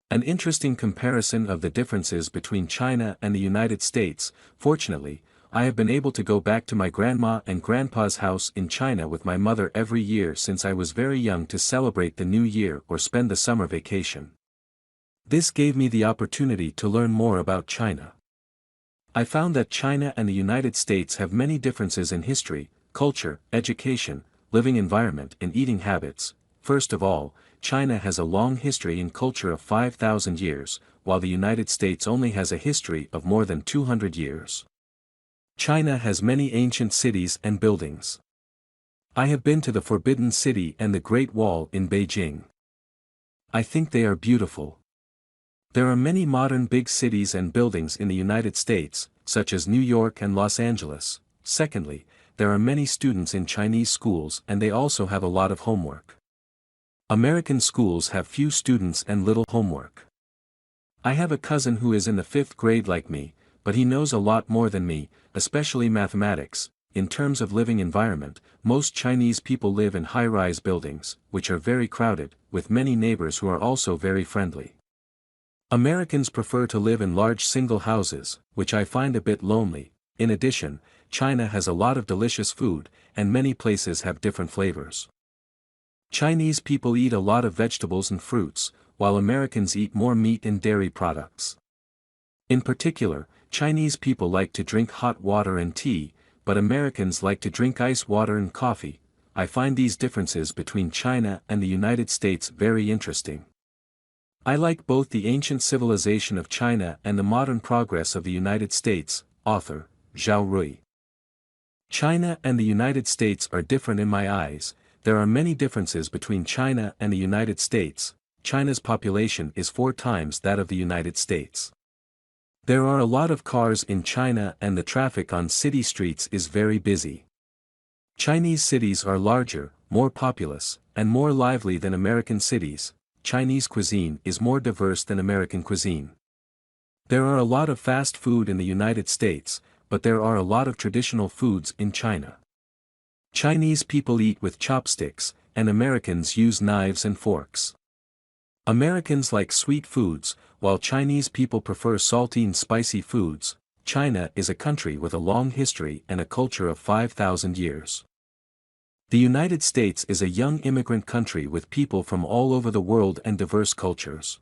An interesting comparison of the differences between China and the United States. Fortunately, I have been able to go back to my grandma and grandpa's house in China with my mother every year since I was very young to celebrate the New Year or spend the summer vacation. This gave me the opportunity to learn more about China. I found that China and the United States have many differences in history, culture, education, living environment and eating habits. First of all, China has a long history and culture of 5,000 years, while the United States only has a history of more than 200 years. China has many ancient cities and buildings. I have been to the Forbidden City and the Great Wall in Beijing. I think they are beautiful. There are many modern big cities and buildings in the United States, such as New York and Los Angeles. Secondly, there are many students in Chinese schools and they also have a lot of homework. American schools have few students and little homework. I have a cousin who is in the 5th grade like me, but he knows a lot more than me, especially mathematics. In terms of living environment, most Chinese people live in high-rise buildings, which are very crowded, with many neighbors who are also very friendly. Americans prefer to live in large single houses, which I find a bit lonely. In addition, China has a lot of delicious food, and many places have different flavors. Chinese people eat a lot of vegetables and fruits, while Americans eat more meat and dairy products. In particular, Chinese people like to drink hot water and tea, but Americans like to drink ice water and coffee. I find these differences between China and the United States very interesting. I like both the ancient civilization of China and the modern progress of the United States. Author, Zhao Rui. China and the United States are different in my eyes. There are many differences between China and the United States. China's population is 4 times that of the United States. There are a lot of cars in China and the traffic on city streets is very busy. Chinese cities are larger, more populous, and more lively than American cities. Chinese cuisine is more diverse than American cuisine. There are a lot of fast food in the United States, but there are a lot of traditional foods in China. Chinese people eat with chopsticks, and Americans use knives and forks. Americans like sweet foods, while Chinese people prefer salty and spicy foods. China is a country with a long history and a culture of 5,000 years. The United States is a young immigrant country with people from all over the world and diverse cultures.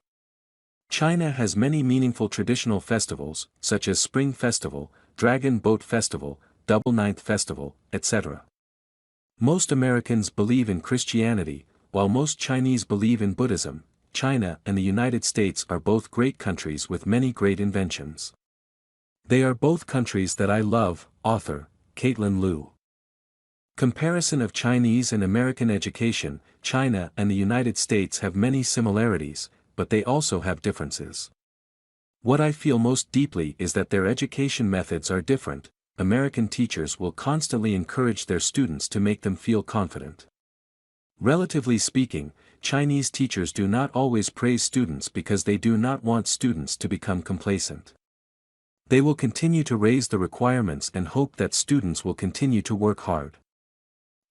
China has many meaningful traditional festivals, such as Spring Festival, Dragon Boat Festival, Double Ninth Festival, etc. Most Americans believe in Christianity, while most Chinese believe in Buddhism. China and the United States are both great countries with many great inventions. They are both countries that I love. Author, Caitlin Liu. Comparison of Chinese and American education. China and the United States have many similarities, but they also have differences. What I feel most deeply is that their education methods are different. American teachers will constantly encourage their students to make them feel confident. Relatively speaking, Chinese teachers do not always praise students because they do not want students to become complacent. They will continue to raise the requirements and hope that students will continue to work hard.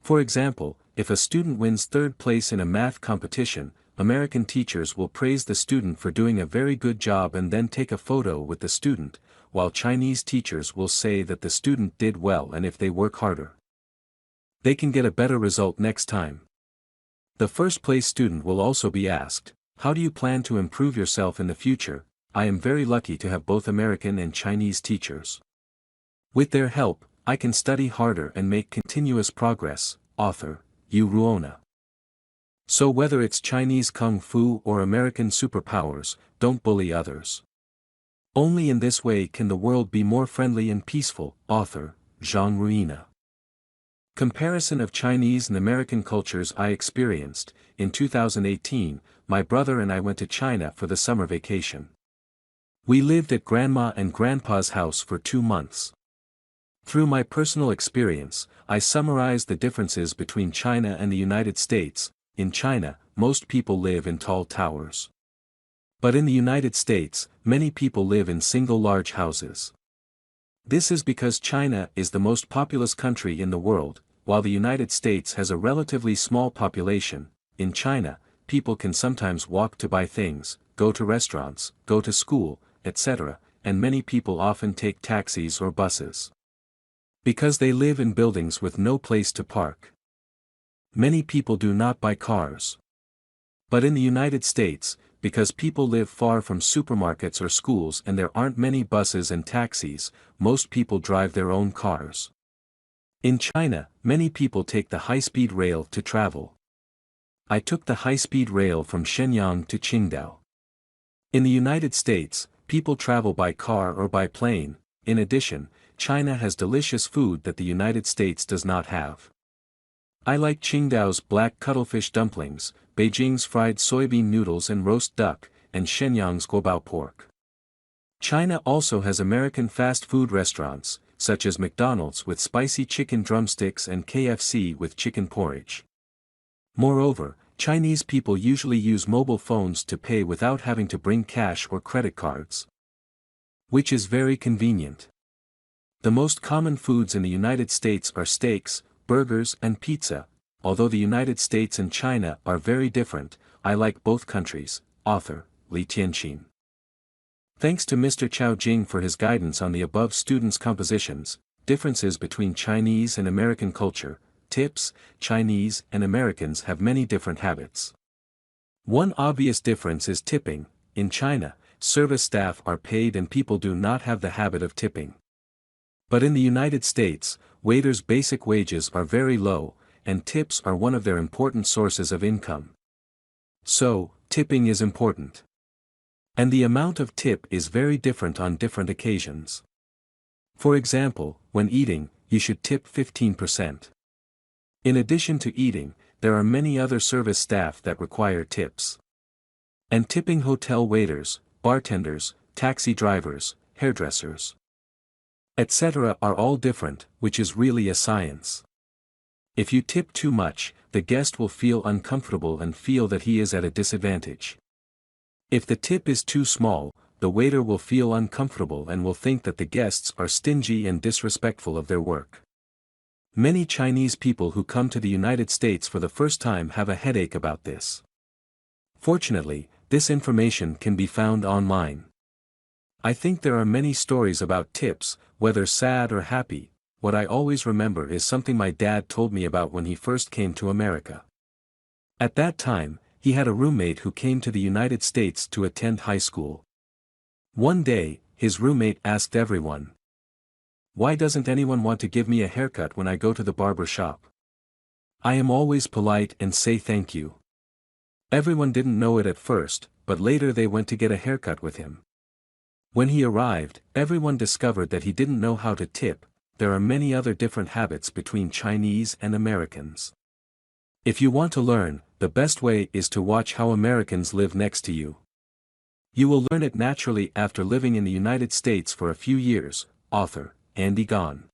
For example, if a student wins 3rd place in a math competition, American teachers will praise the student for doing a very good job and then take a photo with the student, while Chinese teachers will say that the student did well and if they work harder, they can get a better result next time. The 1st place student will also be asked, "How do you plan to improve yourself in the future?" I am very lucky to have both American and Chinese teachers. With their help, I can study harder and make continuous progress. Author, Yu Ruona. So whether it's Chinese Kung Fu or American superpowers, don't bully others. Only in this way can the world be more friendly and peaceful. Author, Zhang Ruina. Comparison of Chinese and American cultures. I experienced. In 2018, my brother and I went to China for the summer vacation. We lived at Grandma and Grandpa's house for 2 months. Through my personal experience, I summarized the differences between China and the United States. In China, most people live in tall towers. But in the United States, many people live in single large houses. This is because China is the most populous country in the world, while the United States has a relatively small population. In China, people can sometimes walk to buy things, go to restaurants, go to school, etc., and many people often take taxis or buses. Because they live in buildings with no place to park. Many people do not buy cars. But in the United States, because people live far from supermarkets or schools and there aren't many buses and taxis, most people drive their own cars. In China, many people take the high-speed rail to travel. I took the high-speed rail from Shenyang to Qingdao. In the United States, people travel by car or by plane. In addition, China has delicious food that the United States does not have. I like Qingdao's black cuttlefish dumplings, Beijing's fried soybean noodles and roast duck, and Shenyang's guobao pork. China also has American fast food restaurants, such as McDonald's with spicy chicken drumsticks and KFC with chicken porridge. Moreover, Chinese people usually use mobile phones to pay without having to bring cash or credit cards, which is very convenient. The most common foods in the United States are steaks, burgers and pizza. Although the United States and China are very different, I like both countries. Author, Li Tianqin. Thanks to Mr. Chao Jing for his guidance on the above students' compositions. Differences between Chinese and American culture. Tips: Chinese and Americans have many different habits. One obvious difference is tipping. In China, service staff are paid and people do not have the habit of tipping. But in the United States, waiters' basic wages are very low, and tips are one of their important sources of income. So, tipping is important. And the amount of tip is very different on different occasions. For example, when eating, you should tip 15%. In addition to eating, there are many other service staff that require tips. And tipping hotel waiters, bartenders, taxi drivers, hairdressers, etc. are all different, which is really a science. If you tip too much, the guest will feel uncomfortable and feel that he is at a disadvantage. If the tip is too small, the waiter will feel uncomfortable and will think that the guests are stingy and disrespectful of their work. Many Chinese people who come to the United States for the first time have a headache about this. Fortunately, this information can be found online. I think there are many stories about tips, whether sad or happy. What I always remember is something my dad told me about when he first came to America. At that time, he had a roommate who came to the United States to attend high school. One day, his roommate asked everyone, "Why doesn't anyone want to give me a haircut when I go to the barber shop? I am always polite and say thank you." Everyone didn't know it at first, but later they went to get a haircut with him. When he arrived, everyone discovered that he didn't know how to tip. There are many other different habits between Chinese and Americans. If you want to learn, the best way is to watch how Americans live next to you. You will learn it naturally after living in the United States for a few years. Author, Andy Gahn.